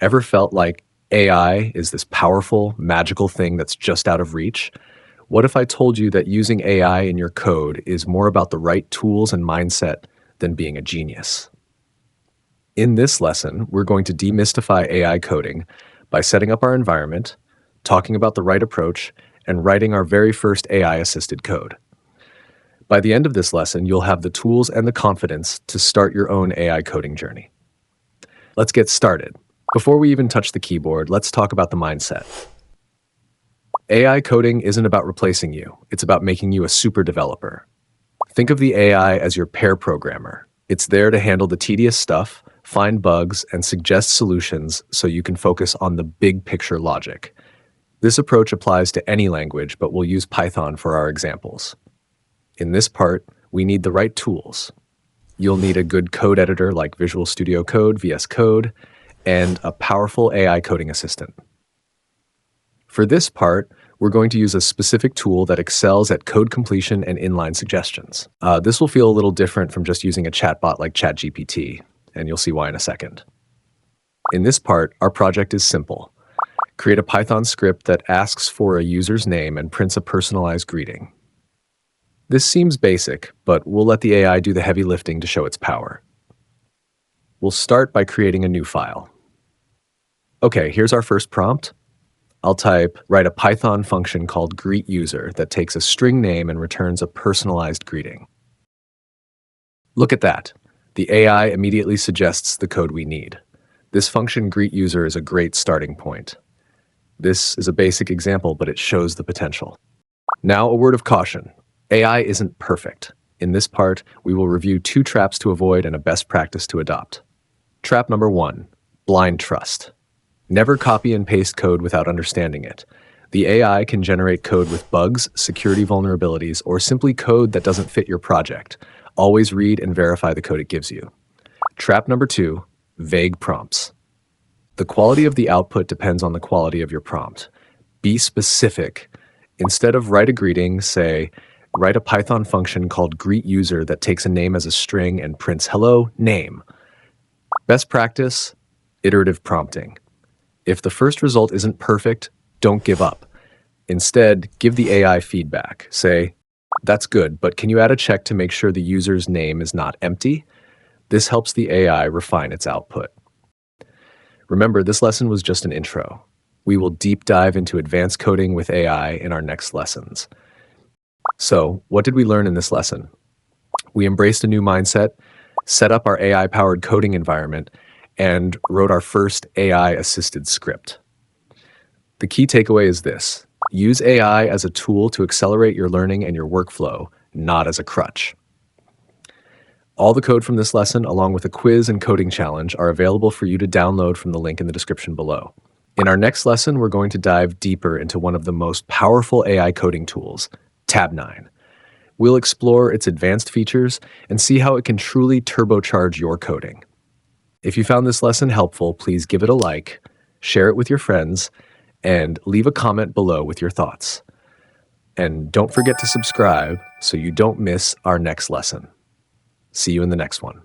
Ever felt like AI is this powerful, magical thing that's just out of reach? What if I told you that using AI in your code is more about the right tools and mindset than being a genius? In this lesson, we're going to demystify AI coding by setting up our environment, talking about the right approach, and writing our very first AI-assisted code. By the end of this lesson, you'll have the tools and the confidence to start your own AI coding journey. Let's get started. Before we even touch the keyboard, let's talk about the mindset. AI coding isn't about replacing you, it's about making you a super developer. Think of the AI as your pair programmer. It's there to handle the tedious stuff, find bugs, and suggest solutions so you can focus on the big picture logic. This approach applies to any language, but we'll use Python for our examples. In this part, we need the right tools. You'll need a good code editor like Visual Studio Code, VS Code, and a powerful AI coding assistant. For this part, we're going to use a specific tool that excels at code completion and inline suggestions. This will feel a little different from just using a chatbot like ChatGPT, and you'll see why in a second. In this part, our project is simple. Create a Python script that asks for a user's name and prints a personalized greeting. This seems basic, but we'll let the AI do the heavy lifting to show its power. We'll start by creating a new file. Okay, here's our first prompt. I'll write a Python function called greetUser that takes a string name and returns a personalized greeting. Look at that. The AI immediately suggests the code we need. This function greetUser is a great starting point. This is a basic example, but it shows the potential. Now, a word of caution. AI isn't perfect. In this part, we will review 2 traps to avoid and a best practice to adopt. Trap number 1, blind trust. Never copy and paste code without understanding it. The AI can generate code with bugs, security vulnerabilities, or simply code that doesn't fit your project. Always read and verify the code it gives you. Trap number 2, vague prompts. The quality of the output depends on the quality of your prompt. Be specific. Instead of write a greeting, say, write a Python function called greetUser that takes a name as a string and prints hello, name. Best practice, iterative prompting. If the first result isn't perfect, don't give up. Instead, give the AI feedback. Say, that's good, but can you add a check to make sure the user's name is not empty? This helps the AI refine its output. Remember, this lesson was just an intro. We will deep dive into advanced coding with AI in our next lessons. So, what did we learn in this lesson? We embraced a new mindset, set up our AI-powered coding environment, and wrote our first AI-assisted script. The key takeaway is this: use AI as a tool to accelerate your learning and your workflow, not as a crutch. All the code from this lesson, along with a quiz and coding challenge, are available for you to download from the link in the description below. In our next lesson, we're going to dive deeper into one of the most powerful AI coding tools, Tabnine. We'll explore its advanced features and see how it can truly turbocharge your coding. If you found this lesson helpful, please give it a like, share it with your friends, and leave a comment below with your thoughts. And don't forget to subscribe so you don't miss our next lesson. See you in the next one.